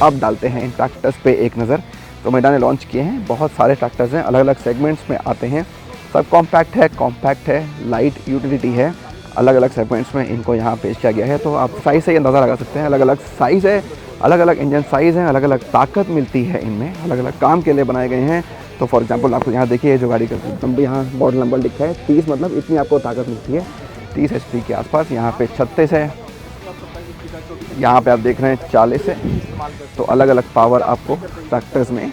अब डालते हैं इन ट्रैक्टर्स पे एक नज़र। तो महिंद्रा ने लॉन्च किए हैं, बहुत सारे ट्रैक्टर्स हैं, अलग अलग सेगमेंट्स में आते हैं। सब कॉम्पैक्ट है, लाइट यूटिलिटी है, अलग अलग सेगमेंट्स में इनको यहाँ पेश किया गया है। तो आप साइज़ से ही अंदाज़ा लगा सकते हैं, अलग अलग साइज़ है, अलग अलग इंजन साइज़ हैं, अलग अलग ताकत मिलती है इनमें, अलग अलग काम के लिए बनाए गए हैं। तो फॉर एग्जांपल आपको यहाँ देखिए जो गाड़ी का एकदम भी यहाँ मॉडल नंबर लिखा है 30, मतलब इतनी आपको ताकत मिलती है 30 HP के आसपास। यहाँ पे 36 है, यहाँ पे आप देख रहे हैं 40 है। तो अलग अलग पावर आपको ट्रैक्टर्स में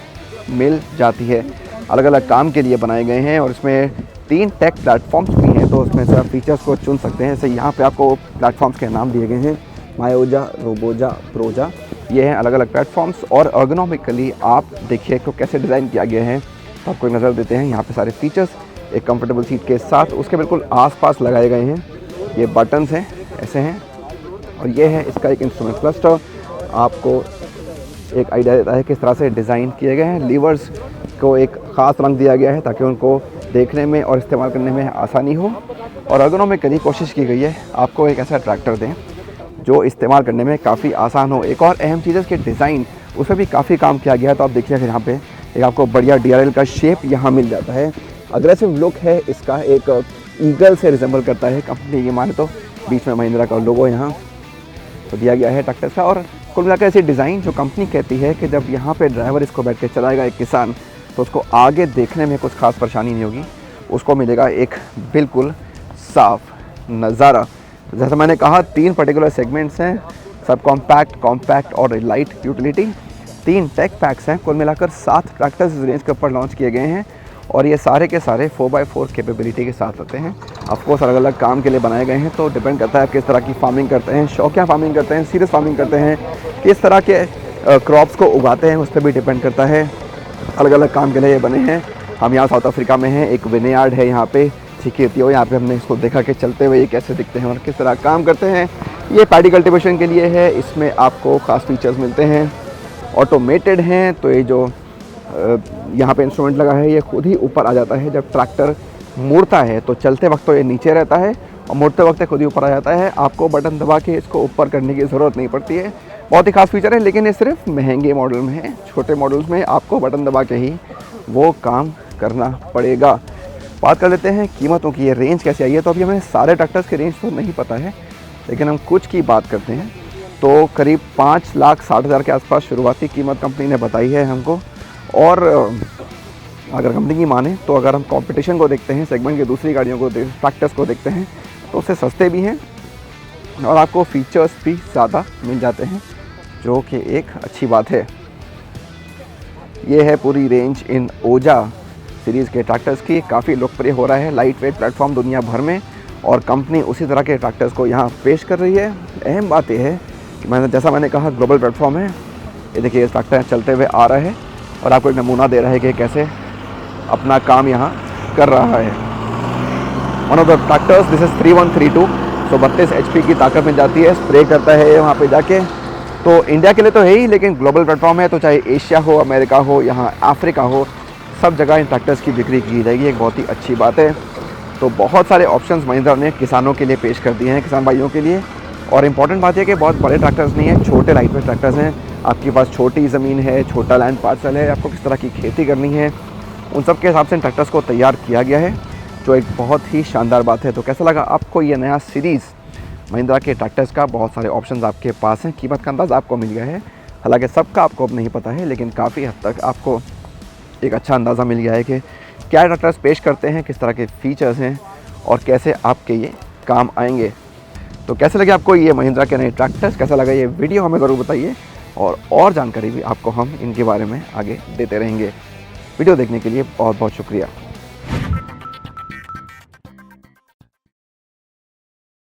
मिल जाती है, अलग अलग काम के लिए बनाए गए हैं। और इसमें 3 टेक प्लेटफॉर्म्स भी हैं, तो उसमें से आप फीचर्स को चुन सकते हैं। जैसे यहाँ पे आपको प्लेटफॉर्म्स के नाम दिए गए हैं, मायोजा, रोबोजा, प्रोजा, ये हैं अलग अलग प्लेटफॉर्म्स। और अर्गोनॉमिकली आप देखिए तो कैसे डिज़ाइन किया गया है, तो आपको एक नज़र देते हैं। यहाँ पे सारे फीचर्स एक कंफर्टेबल सीट के साथ उसके बिल्कुल आसपास लगाए गए हैं। ये बटन्स हैं, ऐसे हैं, और ये है इसका एक इंस्ट्रूमेंट क्लस्टर, आपको एक आइडिया देता है किस तरह से डिज़ाइन किए गए हैं। लीवर्स को एक ख़ास रंग दिया गया है ताकि उनको देखने में और इस्तेमाल करने में आसानी हो। और अर्गोनॉमिकली कोशिश की गई है आपको एक ऐसा ट्रैक्टर दें जो इस्तेमाल करने में काफ़ी आसान हो। एक और अहम चीज़ है इसके डिज़ाइन, उस पर भी काफ़ी काम किया गया है। तो आप देखिए फिर यहाँ पे एक आपको बढ़िया DRL का शेप यहाँ मिल जाता है, अग्रेसिव लुक है इसका, एक ईगल से रिजेंबल करता है कंपनी की माने तो। बीच में महिंद्रा का लोगो यहाँ तो दिया गया है ट्रैक्टर का। और कुल मिलाकर ऐसी डिज़ाइन जो कंपनी कहती है कि जब यहाँ पे ड्राइवर इसको बैठ के चलाएगा एक किसान, तो उसको आगे देखने में कुछ खास परेशानी नहीं होगी, उसको मिलेगा एक बिल्कुल साफ नज़ारा। जैसा मैंने कहा 3 पर्टिकुलर सेगमेंट्स हैं, सब कॉम्पैक्ट और लाइट यूटिलिटी। 3 टेक पैक्स हैं, कुल मिलाकर 7 ट्रैक्टर्स इस रेंज के ऊपर लॉन्च किए गए हैं। और ये सारे के सारे 4x4 कैपेबिलिटी के साथ होते हैं। ऑफकोर्स अलग अलग काम के लिए बनाए गए हैं, तो डिपेंड करता है आप किस तरह की फार्मिंग करते हैं, शौकिया फार्मिंग करते हैं, सीरियस फार्मिंग करते हैं, किस तरह के क्रॉप्स को उगाते हैं, उस पर भी डिपेंड करता है। अलग अलग काम के लिए ये बने हैं। हम यहाँ साउथ अफ्रीका में हैं, एक विनेयार्ड है यहाँ पे चिकेतियो, यहाँ पे हमने इसको देखा कि चलते हुए ये कैसे दिखते हैं और किस तरह काम करते हैं। ये पैडी कल्टीवेशन के लिए है, इसमें आपको ख़ास फीचर्स मिलते हैं, ऑटोमेटेड हैं। तो ये जो यहाँ पे इंस्ट्रूमेंट लगा है ये खुद ही ऊपर आ जाता है जब ट्रैक्टर मुड़ता है, तो चलते वक्त तो ये नीचे रहता है और मुड़ते वक्त खुद ही ऊपर आ जाता है। आपको बटन दबा के इसको ऊपर करने की ज़रूरत नहीं पड़ती है। बहुत ही खास फीचर है, लेकिन ये सिर्फ महंगे मॉडल में है, छोटे मॉडल्स में आपको बटन दबा के ही वो काम करना पड़ेगा। बात कर लेते हैं कीमतों की, ये रेंज कैसे आई है। तो अभी हमें सारे ट्रैक्टर्स की रेंज तो नहीं पता है, लेकिन हम कुछ की बात करते हैं। तो करीब 5,60,000 के आसपास शुरुआती कीमत कंपनी ने बताई है हमको। और अगर कंपनी की माने तो अगर हम कंपटीशन को देखते हैं, सेगमेंट की दूसरी गाड़ियों को ट्रैक्टर्स को देखते हैं, तो उससे सस्ते भी हैं और आपको फीचर्स भी ज़्यादा मिल जाते हैं, जो कि एक अच्छी बात है। ये है पूरी रेंज इन ओजा सीरीज़ के ट्रैक्टर्स की। काफ़ी लोकप्रिय हो रहा है लाइट वेट प्लेटफॉर्म दुनिया भर में, और कंपनी उसी तरह के ट्रैक्टर्स को यहाँ पेश कर रही है। अहम बात यह है कि जैसा मैंने कहा ग्लोबल प्लेटफॉर्म है। ये देखिए इस ट्रैक्टर चलते हुए आ रहा है और आपको एक नमूना दे रहा है कि कैसे अपना काम यहाँ कर रहा है। One of the tractors, this is 3132, 132 HP की ताकत मिल जाती है। स्प्रे करता है वहाँ पे जाके, तो इंडिया के लिए तो है ही, लेकिन ग्लोबल प्लेटफॉर्म है, तो चाहे एशिया हो, अमेरिका हो, यहाँ अफ्रीका हो, सब जगह इन ट्रैक्टर्स की बिक्री की जाएगी। एक बहुत ही अच्छी बात है। तो बहुत सारे ऑप्शंस महिंद्रा ने किसानों के लिए पेश कर दिए हैं, किसान भाइयों के लिए। और इम्पॉर्टेंट बात यह कि बहुत बड़े ट्रैक्टर्स नहीं हैं, छोटे लाइट वेट ट्रैक्टर्स हैं। आपके पास छोटी ज़मीन है, छोटा लैंड पार्सल है, आपको किस तरह की खेती करनी है, उन सब के हिसाब से इन ट्रैक्टर्स को तैयार किया गया है, जो एक बहुत ही शानदार बात है। तो कैसा लगा आपको ये नया सीरीज़ महिंद्रा के ट्रैक्टर्स का? बहुत सारे ऑप्शंस आपके पास हैं, कीमत का अंदाज़ आपको मिल गया है। हालांकि सबका आपको अब नहीं पता है, लेकिन काफ़ी हद तक आपको एक अच्छा अंदाज़ा मिल गया है कि क्या ट्रैक्टर्स पेश करते हैं, किस तरह के फ़ीचर्स हैं और कैसे आपके ये काम आएंगे। तो कैसे लगे आपको ये महिंद्रा के नए ट्रैक्टर्स, कैसा लगा ये वीडियो, हमें ज़रूर बताइए। और जानकारी भी आपको हम इनके बारे में आगे देते रहेंगे। वीडियो देखने के लिए बहुत बहुत शुक्रिया।